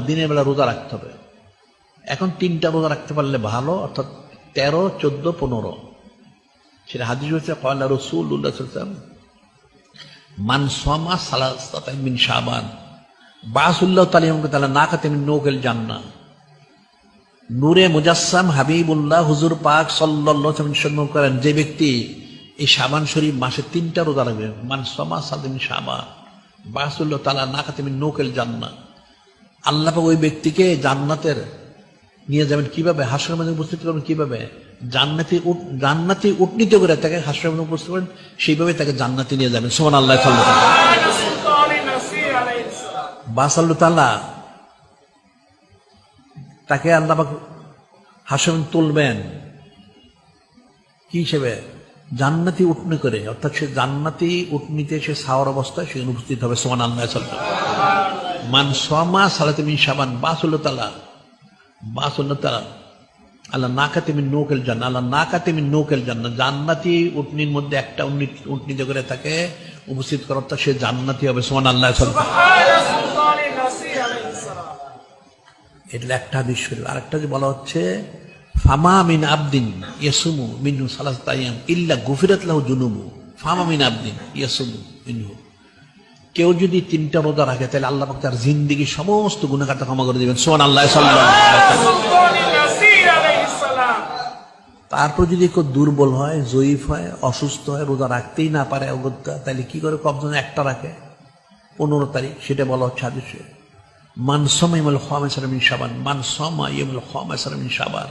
দিনের বেলা রোজা রাখতে হবে। এখন 3টা রোজা রাখতে পারলে ভালো, অর্থাৎ 13, 14, 15। সেটা হাদিস হচ্ছে ক্বালা রাসূলুল্লাহ সাল্লাল্লাহু আলাইহি ওয়াসাল্লাম মান সামা সালাসাতান মিন শাবান বাসাল্লাহু তাআলা নাকাতে মিন নূকিল জান্নাহ। নূরে মুজাসসাম হাবিবুল্লাহ হুজুর পাক সাল্লাল্লাহু আলাইহি ওয়াসাল্লাম করেন, যে ব্যক্তি এই শাবান শরীফ মাসে 3টা রোজা রাখবে, মান সামা সালাসাতান মিন শাবান বাসাল্লাহু তাআলা নাকাতে মিন নূকিল জান্নাহ, আল্লাহ পাক ওই ব্যক্তিকে জান্নাতের নিয়ে যাবেন। কিভাবে? হাসরের মধ্যে উপস্থিত করবেন। কিভাবে? জান্নাতি উটনীত করে তাকে হাসরের মধ্যে উপস্থিত করেন, সেইভাবে তাকে জান্নাতে নিয়ে যাবেন। সুবহানাল্লাহ। বাসাল্লাহু তাআলা তাকে আল্লাহ পাক হাসরের মধ্যে তুলবেন কি হিসেবে? জান্নাতি উটনি করে, অর্থাৎ সে জান্নাতি উটনিতে সে সাওয়ার অবস্থায় সেখানে উপস্থিত হবে। সুবহানাল্লাহ। মান সামা সালাসাতান মিন শাবান বাসাল্লাহু তাআলা আল্লাহ নাকাতে মিন নূকিল জান্নাহ, আল্লাহ নাকাতে মিন নূকিল জান্নাহ, জান্নাতি উটনির মধ্যে একটা উটনিতে করে তাকে উপস্থিত করার, অর্থাৎ সে জান্নাতি হবে। সুবহানাল্লাহ। এটা একটা হাদিস শরীফ। আরেকটা যে বলা হচ্ছে ফামা মিন আবদিন ইয়াসুমু মিনহু সালাসাতা আইয়াম ইল্লা গুফিরাত লাহু যুনুবু। ফামা মিন আবদিন ইয়াসুমু মিনহু, কেউ যদি 3টা রোজা রাখে তাহলে আল্লাহ পাক তার জিন্দেগীর সমস্ত গুনাহ খাতা ক্ষমা করে দিবেন। সুবহানাল্লাহ। তারপর যদি কেউ দুর্বল হয়, জয়ীফ হয়, অসুস্থ হয়, রোজা রাখতেই না পারে অগত্যা, তাহলে কি করে? কবজন একটা রাখে 15 তারিখ, সেটা বলা হচ্ছে হাদিসে মান সামা ইয়াউমুল খামিস মিন শাবান, মান সামা ইয়াউমুল খামিস মিন শাবান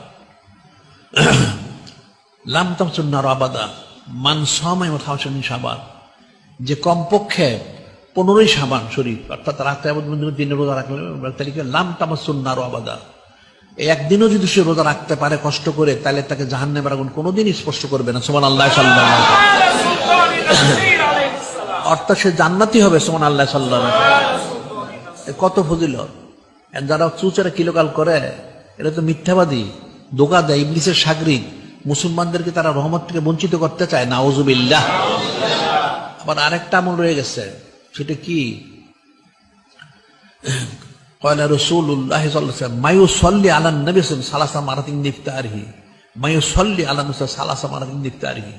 লাম তামসুন নার আবাদা, মান সামা ইয়াউমুল খামিস মিন শাবান, যে কমপক্ষে 15ই শাবান শরীফ, অর্থাৎ রাতে দিনের রোজা রাখলে তারিখে লাম তামাসুন নার আবাদা, একদিনও যদি সে রোজা রাখতে পারে কষ্ট করে, তাহলে তাকে জাহান্নামের আগুন কোনোদিনই স্পর্শ করবে না। সুবহানাল্লাহ। অর্থাৎ সে জান্নাতি হবে। সুবহানাল্লাহ। কত ফজিলত! যারা চুচারা কিলোকাল করে, এটা তো মিথ্যাবাদী, ধোঁকা দেয়, ইবলিসের শাগরিদ। মুসলমানদেরকে তারা রহমত থেকে বঞ্চিত করতে চায়। নাউজুবিল্লাহ। আবার আরেকটা আমল রয়ে গেছে, সেটা কি? ক্বালা রাসূলুল্লাহ সাল্লাল্লাহু আলাইহি ওয়াসাল্লাম মায়ুসাল্লি আলান নবী সালাসা মারাতিন ইফতারিহি, মায়ুসাল্লি আলা নবী সালাসা মারাতিন ইফতারিহি।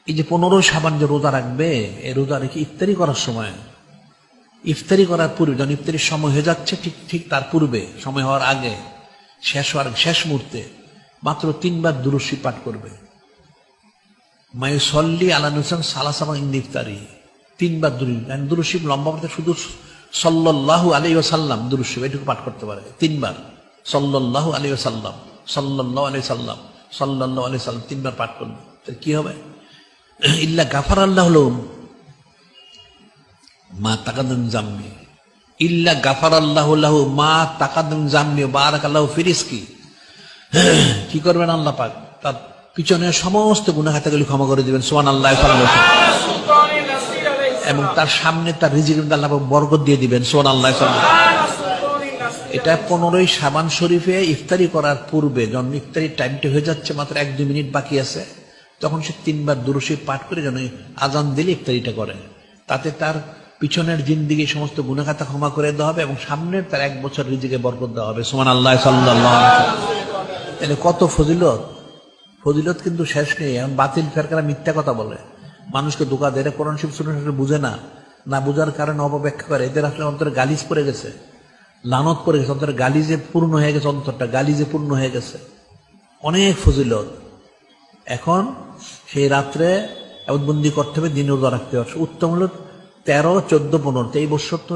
এই যে 15 শাবান যে রোজা রাখবে, এই রোজা রেখে ইফতারি করার সময়, ইফতারি করার পূর্বে, যখন ইফতারির সময় হয়ে যাচ্ছে ঠিক তার পূর্বে, সময় হওয়ার আগে, শেষ হওয়ার শেষ মুহূর্তে মাত্র 3 বার দুরূদ শরীফ পাঠ করবে। মায়ুসাল্লি আলা নবী সালাসা মারাতিন ইফতারিহি, 3 বার দুরূদ শরীফ লম্বা করতে শুধু সাল্লাল্লাহু আলাইহি ওয়াসাল্লাম দুরূদ শরীফ এটুকু পাঠ করতে পারে 3 বার। সাল্লাল্লাহু আলাইহি ওয়াসাল্লাম, সাল্লাল্লাহু আলাইহি সাল্লাম, সাল্লাল্লাহু আলাইহি সাল্লাম 3 বার পাঠ করবে। তাহলে কি হবে? ইল্লা গাফারাল্লাহু লাহুম মা তাকাদ্দাম জামবি, ইল্লা গাফারাল্লাহু লাহু মা তাকাদ্দাম জামবি বারাকাল্লাহু ফি রিজকি। কি করবেন? আল্লাহ পাক তার পিছনের সমস্ত গুনাহ খাতাগুলি ক্ষমা করে দিবেন। সুবহানাল্লাহ। এবং তার সামনে তার রিজিকের মধ্যে আল্লাহ বরকত দিয়ে দিবেন। সুবহানাল্লাহ। এটা 15ই শাবান শরীফে ইফতারি করার পূর্বে, যখন ইফতারির টাইমটা হয়ে যাচ্ছে, মাত্র 1-2 মিনিট বাকি আছে, তখন সে 3 বার দুরূদ শরীফ পাঠ করে যেন আজান দিলে ইফতারিটা করে, তাতে তার পিছনের জিন্দেগীর সমস্ত গুনাহ খাতা ক্ষমা করে দেওয়া হবে এবং সামনের তার 1 বছর রিজিকে বরকত দেওয়া হবে। সুবহানাল্লাহ। তাহলে কত ফজিলত! ফজিলত কিন্তু শেষ নেই। এখন বাতিল ফেরকারা মিথ্যা কথা বলে, মানুষকে ধোঁকা দেয়, কোরআন শরীফ সুন্নাহ বুঝে না, না বুঝার কারণে অপব্যাখ্যা করে। এদের আসলে অন্তরে গালিজ পড়ে গেছে, লানত পড়ে গেছে, অন্তরে গালিজে পূর্ণ হয়ে গেছে, অন্তরটা গালিজে পূর্ণ হয়ে গেছে। অনেক ফজিলত। এখন সেই রাত্রে বন্দি করতে হবে, দিনে রোজা রাখতে হবে। উত্তম হলো 13, 14, 15। এই বছর তো